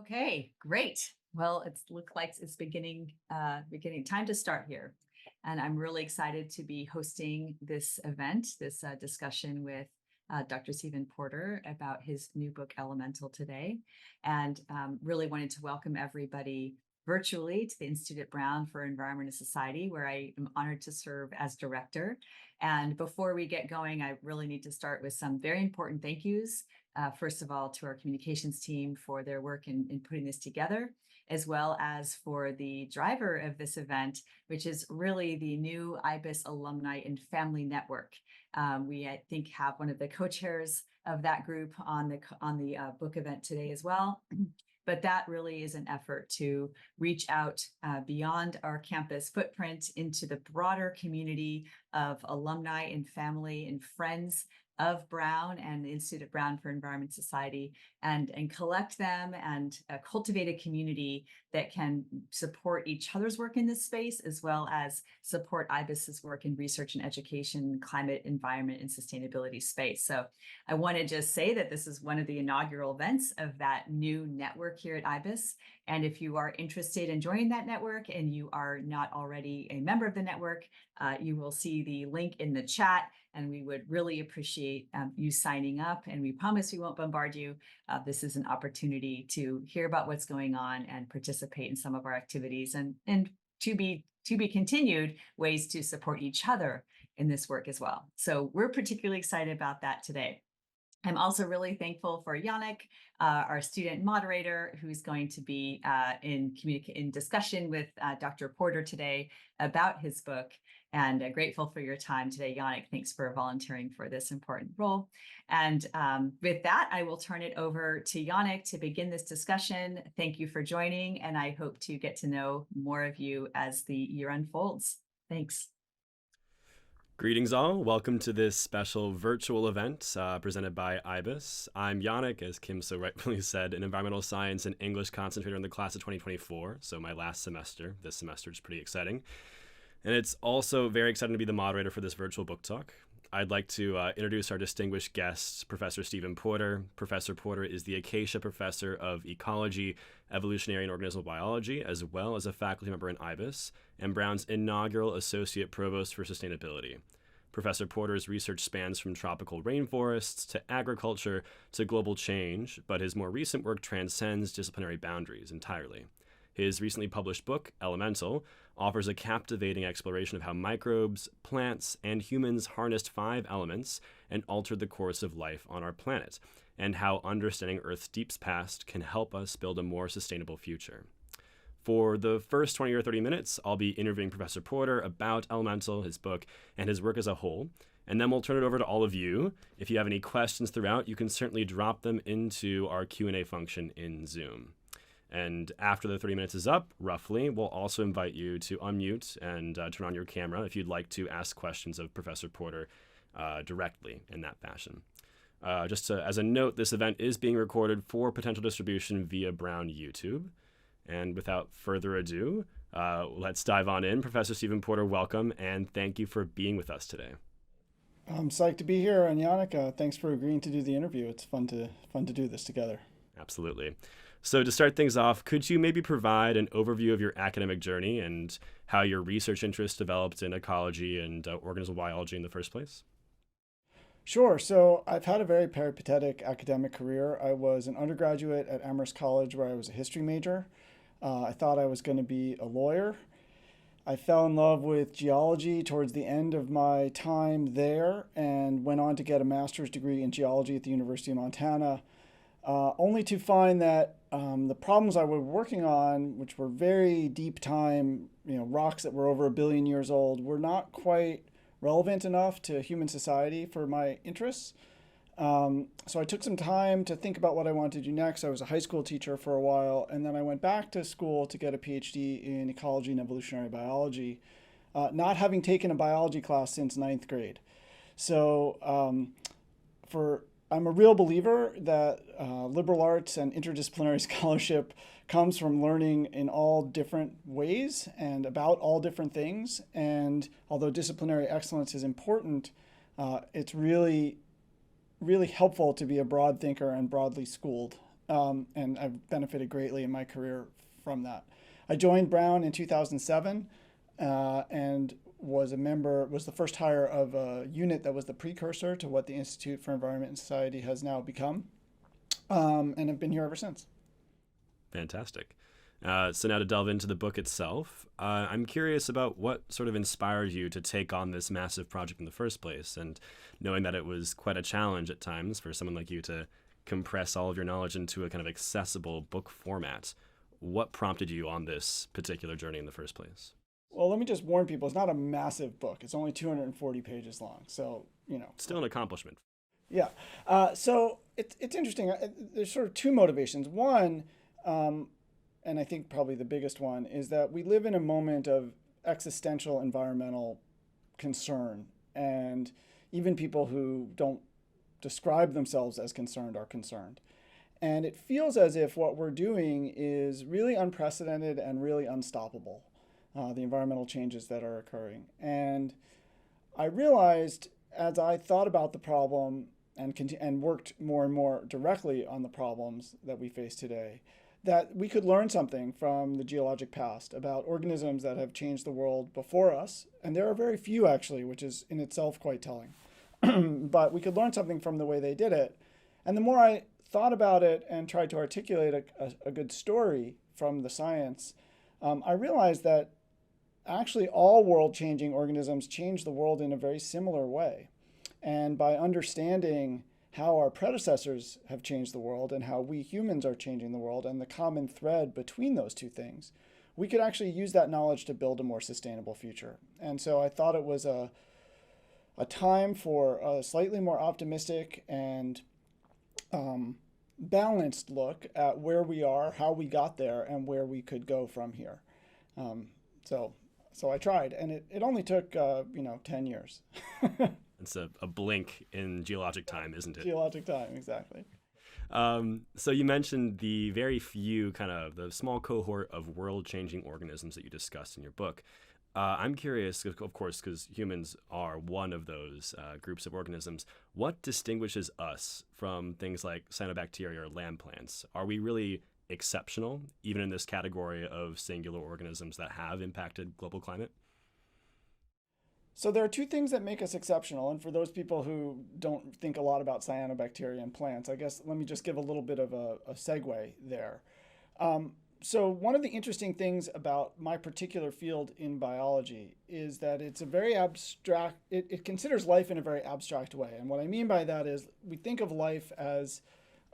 Okay, great. Well, it's look like it's beginning time to start here. And I'm really excited to be hosting this event, this discussion with Dr. Stephen Porder about his new book, Elemental, today. And really wanted to welcome everybody virtually to the Institute at Brown for Environment and Society, where I am honored to serve as director. And before we get going, I really need to start with some very important thank yous. First of all, to our communications team for their work in putting this together, as well as for the driver of this event, which is really the new IBES Alumni and Family Network. We, I think, have one of the co-chairs of that group on the book event today as well. But that really is an effort to reach out beyond our campus footprint into the broader community of alumni and family and friends of Brown and the Institute of Brown for Environment Society, and collect them and cultivate a community that can support each other's work in this space, as well as support IBES's work in research and education, climate, environment, and sustainability space. So I want to just say that this is one of the inaugural events of that new network here at IBES. And if you are interested in joining that network and you are not already a member of the network, you will see the link in the chat. And we would really appreciate you signing up. And we promise we won't bombard you. This is an opportunity to hear about what's going on and participate in some of our activities, and to be continued ways to support each other in this work as well. So we're particularly excited about that today. I'm also really thankful for Janek, our student moderator, who's going to be in discussion with Dr. Porder today about his book, and grateful for your time today, Janek. Thanks for volunteering for this important role. And with that, I will turn it over to Janek to begin this discussion. Thank you for joining, and I hope to get to know more of you as the year unfolds. Thanks. Greetings all. Welcome to this special virtual event presented by IBES. I'm Janek, as Kim so rightfully said, an environmental science and English concentrator in the class of 2024, so my last semester. This semester is pretty exciting. And it's also very exciting to be the moderator for this virtual book talk. I'd like to introduce our distinguished guest, Professor Stephen Porder. Professor Porder is the Acacia Professor of Ecology, Evolutionary and Organismal Biology, as well as a faculty member in IBES, and Brown's inaugural Associate Provost for Sustainability. Professor Porder's research spans from tropical rainforests to agriculture to global change, but his more recent work transcends disciplinary boundaries entirely. His recently published book, Elemental, offers a captivating exploration of how microbes, plants, and humans harnessed 5 elements and altered the course of life on our planet, and how understanding Earth's deep past can help us build a more sustainable future. For the first 20 or 30 minutes, I'll be interviewing Professor Porder about Elemental, his book, and his work as a whole, and then we'll turn it over to all of you. If you have any questions throughout, you can certainly drop them into our Q&A function in Zoom. And after the 30 minutes is up, roughly, we'll also invite you to unmute and turn on your camera if you'd like to ask questions of Professor Porder directly in that fashion. As a note, this event is being recorded for potential distribution via Brown YouTube. And without further ado, let's dive on in. Professor Stephen Porder, welcome, and thank you for being with us today. I'm psyched to be here, and Janek, thanks for agreeing to do the interview. It's fun to do this together. Absolutely. So to start things off, could you maybe provide an overview of your academic journey and how your research interests developed in ecology and organismal biology in the first place? Sure. So I've had a very peripatetic academic career. I was an undergraduate at Amherst College, where I was a history major. I thought I was going to be a lawyer. I fell in love with geology towards the end of my time there and went on to get a master's degree in geology at the University of Montana, only to find that the problems I was working on, which were very deep time, rocks that were over 1 billion years old, were not quite relevant enough to human society for my interests. So I took some time to think about what I wanted to do next. I was a high school teacher for a while, and then I went back to school to get a PhD in ecology and evolutionary biology, not having taken a biology class since 9th grade. So I'm a real believer that liberal arts and interdisciplinary scholarship comes from learning in all different ways and about all different things. And although disciplinary excellence is important, it's really helpful to be a broad thinker and broadly schooled. and I've benefited greatly in my career from that. I joined Brown in 2007 and was the first hire of a unit that was the precursor to what the Institute for Environment and Society has now become, and have been here ever since. Fantastic. So now to delve into the book itself, I'm curious about what sort of inspired you to take on this massive project in the first place, and knowing that it was quite a challenge at times for someone like you to compress all of your knowledge into a kind of accessible book format. What prompted you on this particular journey in the first place? Well, let me just warn people, it's not a massive book. It's only 240 pages long. So, Still an accomplishment. Yeah. So it's interesting. There's sort of two motivations. One, and I think probably the biggest one, is that we live in a moment of existential environmental concern. And even people who don't describe themselves as concerned are concerned. And it feels as if what we're doing is really unprecedented and really unstoppable. The environmental changes that are occurring. And I realized as I thought about the problem and worked more and more directly on the problems that we face today, that we could learn something from the geologic past about organisms that have changed the world before us. And there are very few, actually, which is in itself quite telling. But we could learn something from the way they did it. And the more I thought about it and tried to articulate a good story from the science, I realized that actually all world-changing organisms change the world in a very similar way. And by understanding how our predecessors have changed the world and how we humans are changing the world and the common thread between those two things, we could actually use that knowledge to build a more sustainable future. And so I thought it was a time for a slightly more optimistic and balanced look at where we are, how we got there, and where we could go from here. So I tried, and it only took 10 years. It's a blink in geologic time, isn't it? Geologic time, exactly. So you mentioned the very few the small cohort of world-changing organisms that you discussed in your book. I'm curious, of course, because humans are one of those groups of organisms. What distinguishes us from things like cyanobacteria or land plants? Are we really exceptional, even in this category of singular organisms that have impacted global climate? So there are two things that make us exceptional. And for those people who don't think a lot about cyanobacteria and plants, I guess let me just give a little bit of a segue there. So one of the interesting things about my particular field in biology is that it's a very abstract, it considers life in a very abstract way. And what I mean by that is we think of life as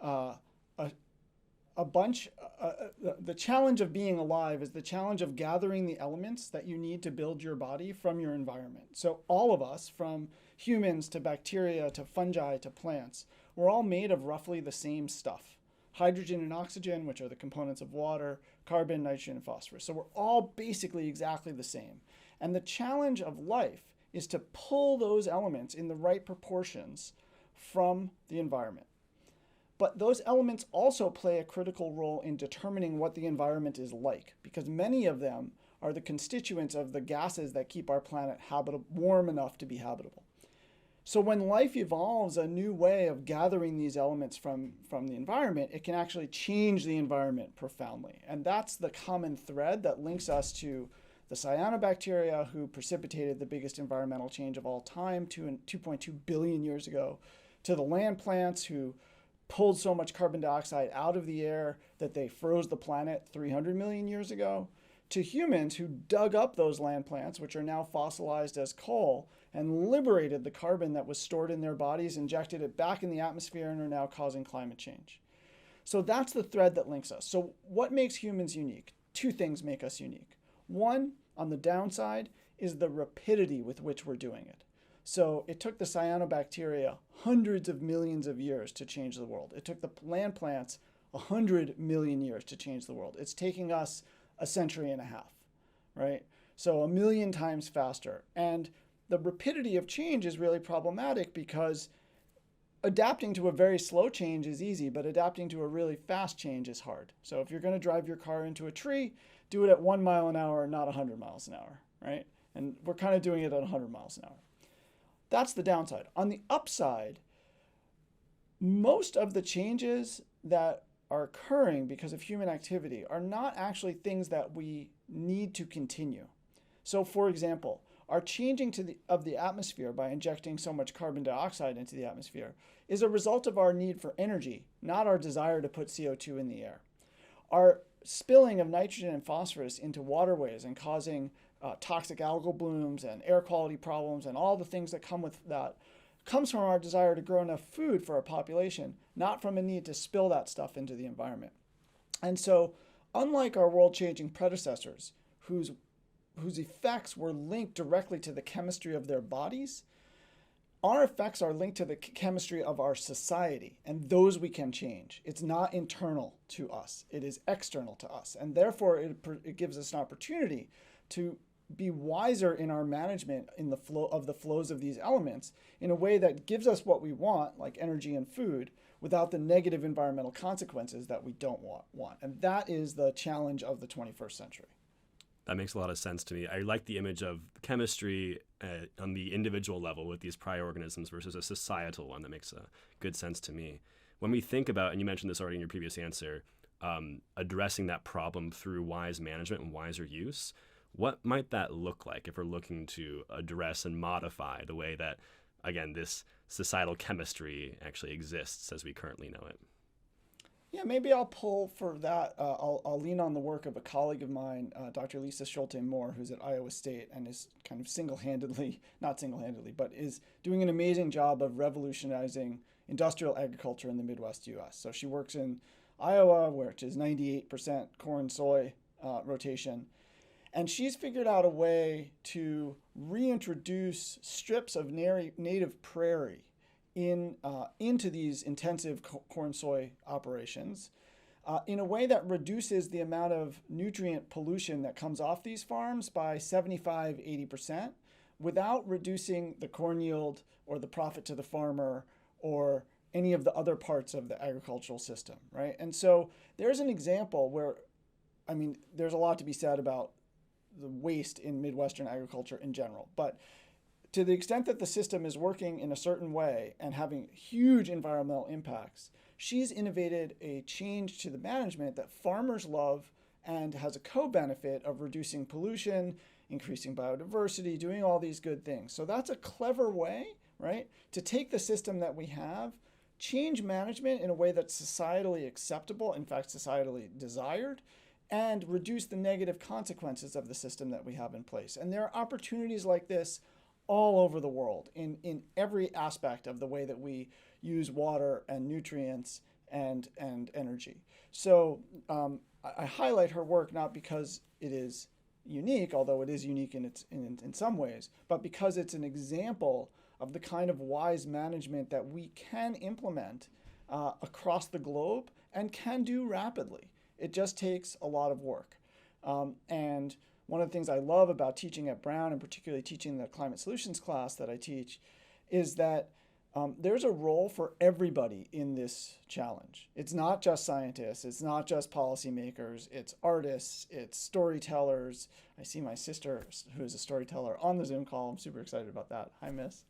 the challenge of being alive is the challenge of gathering the elements that you need to build your body from your environment. So all of us, from humans to bacteria to fungi to plants, we're all made of roughly the same stuff. Hydrogen and oxygen, which are the components of water, carbon, nitrogen, and phosphorus. So we're all basically exactly the same. And the challenge of life is to pull those elements in the right proportions from the environment. But those elements also play a critical role in determining what the environment is like, because many of them are the constituents of the gases that keep our planet warm enough to be habitable. So when life evolves a new way of gathering these elements from the environment, it can actually change the environment profoundly. And that's the common thread that links us to the cyanobacteria, who precipitated the biggest environmental change of all time 2.2 billion years ago, to the land plants, who pulled so much carbon dioxide out of the air that they froze the planet 300 million years ago, to humans who dug up those land plants, which are now fossilized as coal, and liberated the carbon that was stored in their bodies, injected it back in the atmosphere, and are now causing climate change. So that's the thread that links us. So what makes humans unique? Two things make us unique. One, on the downside, is the rapidity with which we're doing it. So it took the cyanobacteria hundreds of millions of years to change the world. It took the land plants 100 million years to change the world. It's taking us a century and a half, right? So 1 million times faster. And the rapidity of change is really problematic because adapting to a very slow change is easy, but adapting to a really fast change is hard. So if you're going to drive your car into a tree, do it at 1 mile an hour, not 100 miles an hour, right? And we're kind of doing it at 100 miles an hour. That's the downside. On the upside, most of the changes that are occurring because of human activity are not actually things that we need to continue. So for example, our changing of the atmosphere by injecting so much carbon dioxide into the atmosphere is a result of our need for energy, not our desire to put CO2 in the air. Our spilling of nitrogen and phosphorus into waterways and causing toxic algal blooms and air quality problems and all the things that come with that comes from our desire to grow enough food for our population, not from a need to spill that stuff into the environment. And so, unlike our world-changing predecessors, whose effects were linked directly to the chemistry of their bodies, our effects are linked to the chemistry of our society, and those we can change. It's not internal to us, it is external to us. And therefore, it gives us an opportunity to be wiser in our management in the flows of these elements in a way that gives us what we want, like energy and food, without the negative environmental consequences that we don't want. And that is the challenge of the 21st century. That makes a lot of sense to me. I like the image of chemistry on the individual level with these prior organisms versus a societal one. That makes good sense to me. When we think about, and you mentioned this already in your previous answer, addressing that problem through wise management and wiser use, what might that look like if we're looking to address and modify the way that, again, this societal chemistry actually exists as we currently know it? Yeah, maybe I'll pull for that. I'll lean on the work of a colleague of mine, Dr. Lisa Schulte-Moore, who's at Iowa State and is kind of not single-handedly, but is doing an amazing job of revolutionizing industrial agriculture in the Midwest U.S. So she works in Iowa, which is 98% corn soy rotation. And she's figured out a way to reintroduce strips of native prairie into these intensive corn soy operations in a way that reduces the amount of nutrient pollution that comes off these farms by 75-80% without reducing the corn yield or the profit to the farmer or any of the other parts of the agricultural system, right? And so there's an example where, I mean, there's a lot to be said about the waste in Midwestern agriculture in general, but to the extent that the system is working in a certain way and having huge environmental impacts, she's innovated a change to the management that farmers love and has a co-benefit of reducing pollution, increasing biodiversity, doing all these good things. So that's a clever way, right, to take the system that we have, change management in a way that's societally acceptable, in fact, societally desired, and reduce the negative consequences of the system that we have in place. And there are opportunities like this all over the world in every aspect of the way that we use water and nutrients and energy. So I highlight her work not because it is unique, although it is unique in some ways, but because it's an example of the kind of wise management that we can implement across the globe and can do rapidly. It just takes a lot of work. And one of the things I love about teaching at Brown, and particularly teaching the climate solutions class that I teach, is that there's a role for everybody in this challenge. It's not just scientists, it's not just policymakers, it's artists, it's storytellers. I see my sister, who is a storyteller, on the Zoom call. I'm super excited about that. Hi, Miss.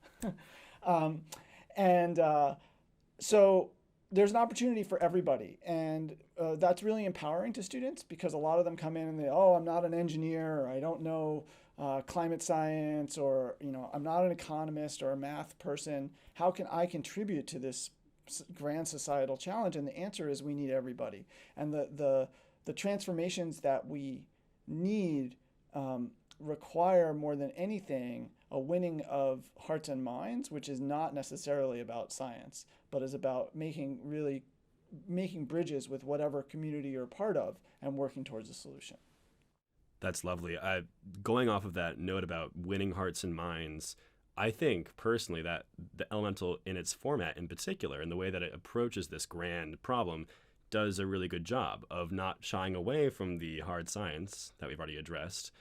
So there's an opportunity for everybody, and that's really empowering to students because a lot of them come in and they, I'm not an engineer, or I don't know climate science, or I'm not an economist or a math person. How can I contribute to this grand societal challenge? And the answer is we need everybody. And the transformations that we need require more than anything a winning of hearts and minds, which is not necessarily about science, but is about making bridges with whatever community you're a part of and working towards a solution. That's lovely. Going off of that note about winning hearts and minds, I think personally that the Elemental in its format in particular, and the way that it approaches this grand problem, does a really good job of not shying away from the hard science that we've already addressed,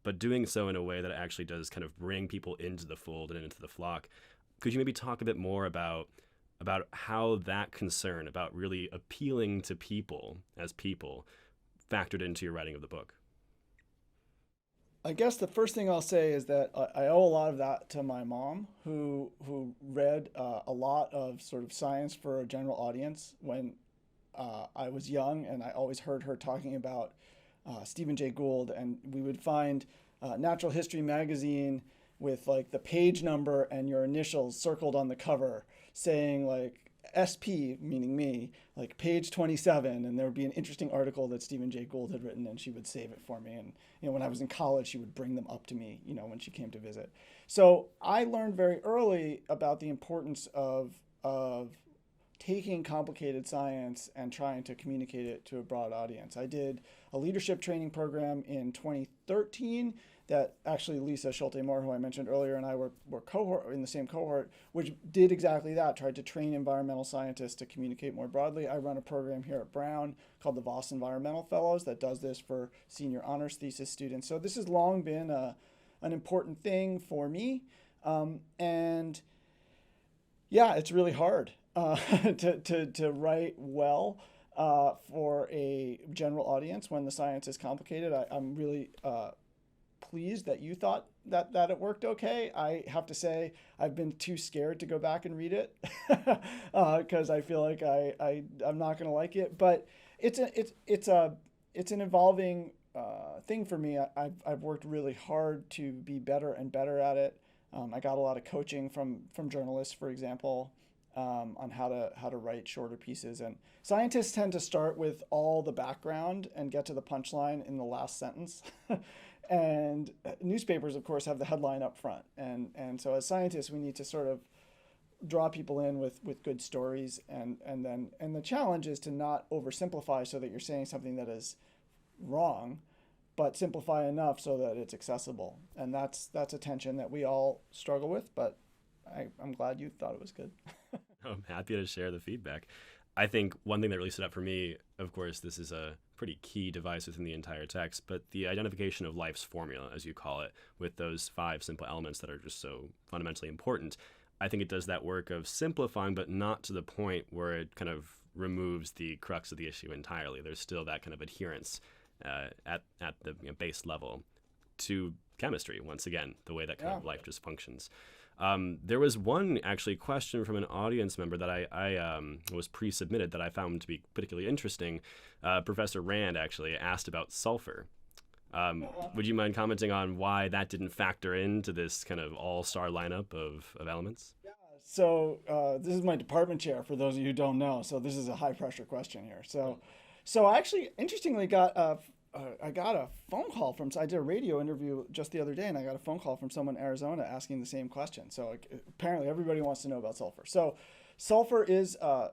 but doing so in a way that actually does kind of bring people into the fold and into the flock. Could you maybe talk a bit more about how that concern about really appealing to people as people factored into your writing of the book? I guess the first thing I'll say is that I owe a lot of that to my mom, who read a lot of sort of science for a general audience when I was young, and I always heard her talking about Stephen Jay Gould, and we would find Natural History magazine with like the page number and your initials circled on the cover, saying like SP, meaning me, like page 27, and there would be an interesting article that Stephen Jay Gould had written, and she would save it for me. And when I was in college, she would bring them up to me, when she came to visit. So I learned very early about the importance of taking complicated science and trying to communicate it to a broad audience. I did a leadership training program in 2013 that actually Lisa Schulte-Moore, who I mentioned earlier, and I were cohort in the same cohort, which did exactly that, tried to train environmental scientists to communicate more broadly. I run a program here at Brown called the Voss Environmental Fellows that does this for senior honors thesis students. So this has long been an important thing for me. And yeah, it's really hard to write well for a general audience when the science is complicated. I'm really pleased that you thought that it worked okay. I have to say I've been too scared to go back and read it because I feel like I'm not going to like it. But it's an evolving thing for me. I've worked really hard to be better and better at it. I got a lot of coaching from journalists, for example, on how to write shorter pieces. And scientists tend to start with all the background and get to the punchline in the last sentence. And newspapers, of course, have the headline up front. And so as scientists, we need to sort of draw people in with good stories. And the challenge is to not oversimplify so that you're saying something that is wrong, but simplify enough so that it's accessible. And that's a tension that we all struggle with, but I'm glad you thought it was good. I'm happy to share the feedback. I think one thing that really stood out for me, of course, this is a pretty key device within the entire text, but the identification of life's formula, as you call it, with those 5 simple elements that are just so fundamentally important. I think it does that work of simplifying, but not to the point where it kind of removes the crux of the issue entirely. There's still that kind of adherence at the base level to chemistry, once again, the way that kind of life just functions. There was one actually question from an audience member that I was pre-submitted that I found to be particularly interesting. Professor Rand actually asked about sulfur. Would you mind commenting on why that didn't factor into this kind of all-star lineup of elements? Yeah, so this is my department chair, for those of you who don't know. So this is a high-pressure question here. So I actually, interestingly, I got a phone call I did a radio interview just the other day, and I got a phone call from someone in Arizona asking the same question. So apparently everybody wants to know about sulfur. So sulfur is the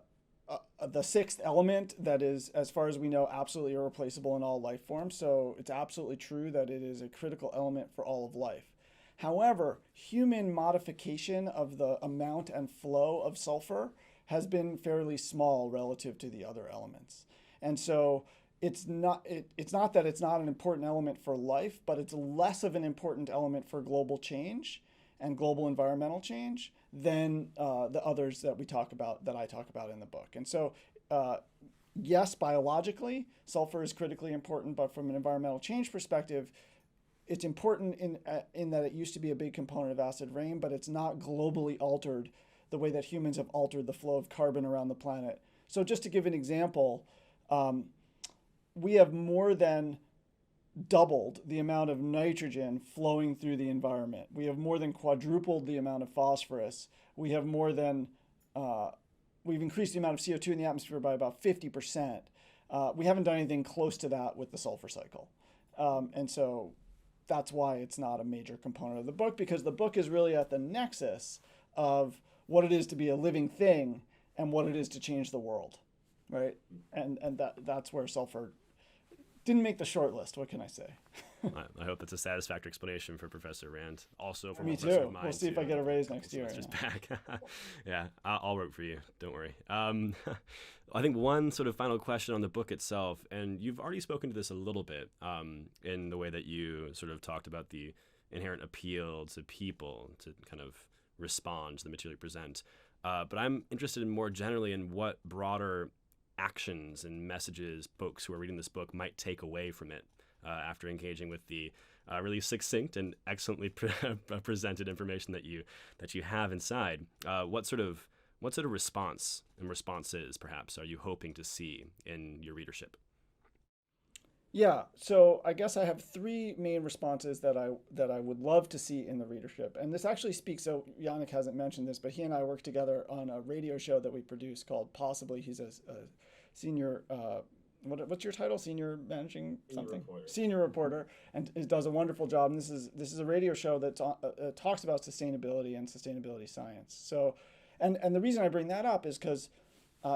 6th element that is, as far as we know, absolutely irreplaceable in all life forms. So it's absolutely true that it is a critical element for all of life. However, human modification of the amount and flow of sulfur has been fairly small relative to the other elements. And so it's not that it's not an important element for life, but it's less of an important element for global change and global environmental change than the others that I talk about in the book. And so, yes, biologically, sulfur is critically important, but from an environmental change perspective, it's important in that it used to be a big component of acid rain, but it's not globally altered the way that humans have altered the flow of carbon around the planet. So just to give an example, we have more than doubled the amount of nitrogen flowing through the environment. We have more than quadrupled the amount of phosphorus. We have we've increased the amount of CO2 in the atmosphere by about 50%. We haven't done anything close to that with the sulfur cycle. And so that's why it's not a major component of the book, because the book is really at the nexus of what it is to be a living thing and what it is to change the world, right? And that's where sulfur didn't make the short list. What can I say? I hope that's a satisfactory explanation for Professor Rand. Also for me too. We'll see if I get a raise next year. Just back. Yeah, I'll work for you. Don't worry. I think one sort of final question on the book itself, and you've already spoken to this a little bit in the way that you sort of talked about the inherent appeal to people to kind of respond to the material you present. But I'm interested in more generally in what broader actions and messages folks who are reading this book might take away from it after engaging with the really succinct and excellently presented information that you have inside. What sort of what sort of response and responses, perhaps, are you hoping to see in your readership? Yeah, so I guess I have three main responses that I would love to see in the readership. And this actually speaks, so Janek hasn't mentioned this, but he and I work together on a radio show that we produce called Possibly. He's a senior, what's your title? Senior managing something? Senior reporter, and it does a wonderful job. And this is a radio show that talks about sustainability and sustainability science. So, and the reason I bring that up is because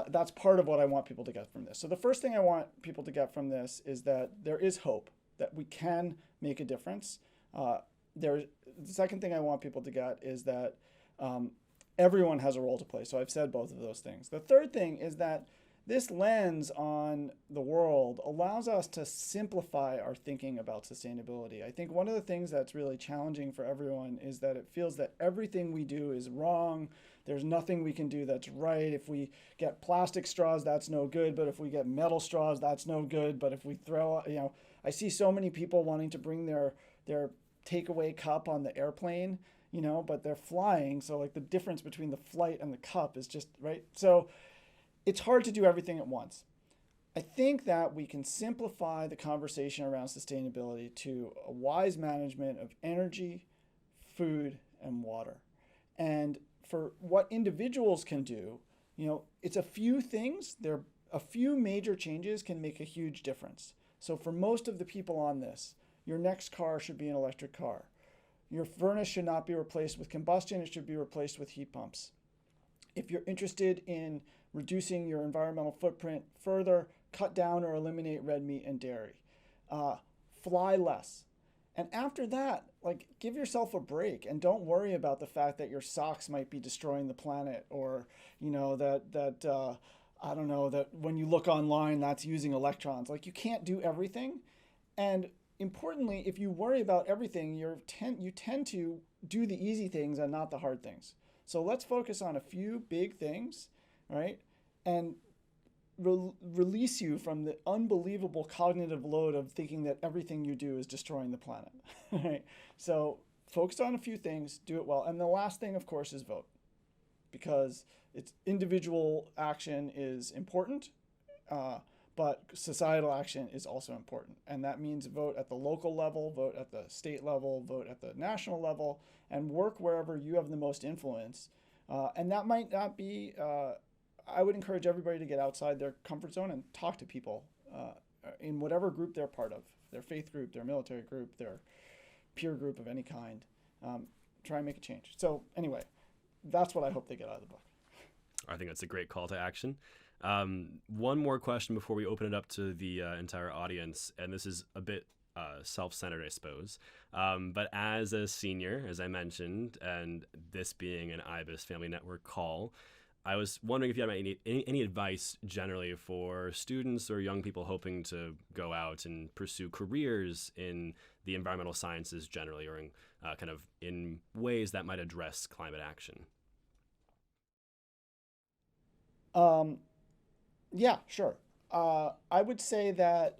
that's part of what I want people to get from this. So the first thing I want people to get from this is that there is hope, that we can make a difference. The second thing I want people to get is that everyone has a role to play. So I've said both of those things. The third thing is that this lens on the world allows us to simplify our thinking about sustainability. I think one of the things that's really challenging for everyone is that it feels that everything we do is wrong. There's nothing we can do that's right. If we get plastic straws, that's no good. But if we get metal straws, that's no good. But if we throw, I see so many people wanting to bring their takeaway cup on the airplane, but they're flying. So like the difference between the flight and the cup is just, right? So it's hard to do everything at once. I think that we can simplify the conversation around sustainability to a wise management of energy, food, and water. And for what individuals can do, it's a few things. A few major changes can make a huge difference. So for most of the people on this, your next car should be an electric car. Your furnace should not be replaced with combustion. It should be replaced with heat pumps. If you're interested in reducing your environmental footprint further, cut down or eliminate red meat and dairy. Fly less. And after that, give yourself a break and don't worry about the fact that your socks might be destroying the planet, or, that when you look online, that's using electrons. You can't do everything. And importantly, if you worry about everything, you tend to do the easy things and not the hard things. So let's focus on a few big things, right? And release you from the unbelievable cognitive load of thinking that everything you do is destroying the planet. Right? So focus on a few things, do it well. And the last thing, of course, is vote, because it's individual action is important, but societal action is also important. And that means vote at the local level, vote at the state level, vote at the national level, and work wherever you have the most influence. And that might not be, I would encourage everybody to get outside their comfort zone and talk to people in whatever group they're part of, their faith group, their military group, their peer group of any kind. Try and make a change. So anyway, that's what I hope they get out of the book. I think that's a great call to action. One more question before we open it up to the entire audience, and this is a bit self-centered, I suppose. But as a senior, as I mentioned, and this being an IBES Family Network call, I was wondering if you had any advice generally for students or young people hoping to go out and pursue careers in the environmental sciences generally, or in ways that might address climate action. Yeah, sure. I would say that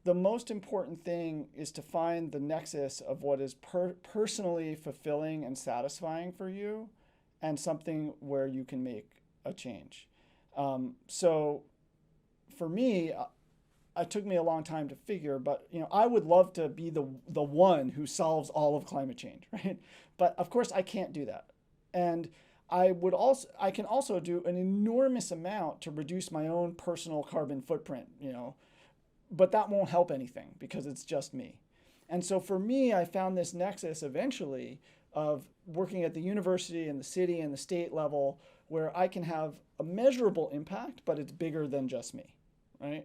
the most important thing is to find the nexus of what is personally fulfilling and satisfying for you, and something where you can make a change. So for me, it took me a long time to figure, but I would love to be the one who solves all of climate change, right? But of course I can't do that. And I can also do an enormous amount to reduce my own personal carbon footprint, but that won't help anything because it's just me. And so for me, I found this nexus eventually of working at the university and the city and the state level, where I can have a measurable impact, but it's bigger than just me, right?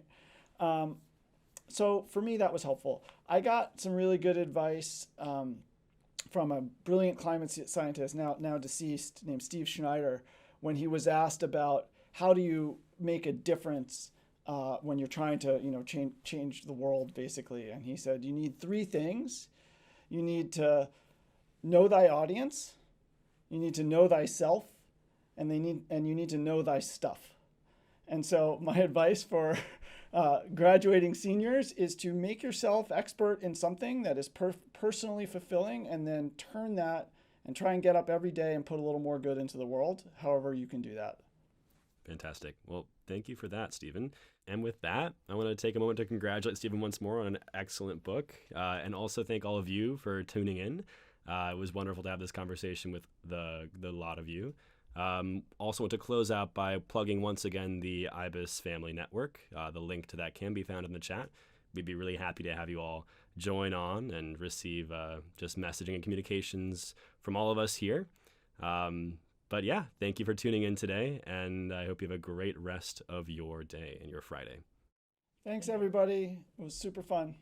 So for me, that was helpful. I got some really good advice from a brilliant climate scientist, now deceased, named Steve Schneider, when he was asked about how do you make a difference when you're trying to change the world, basically. And he said, you need three things. You need to know thy audience, you need to know thyself, and you need to know thy stuff. And so my advice for graduating seniors is to make yourself expert in something that is personally fulfilling, and then turn that and try and get up every day and put a little more good into the world, however you can do that. Fantastic. Well, thank you for that, Stephen. And with that, I want to take a moment to congratulate Stephen once more on an excellent book, and also thank all of you for tuning in. It was wonderful to have this conversation with the lot of you. Also want to close out by plugging once again the IBES Family Network. The link to that can be found in the chat. We'd be really happy to have you all join on and receive just messaging and communications from all of us here. But yeah, thank you for tuning in today, and I hope you have a great rest of your day and your Friday. Thanks, everybody. It was super fun.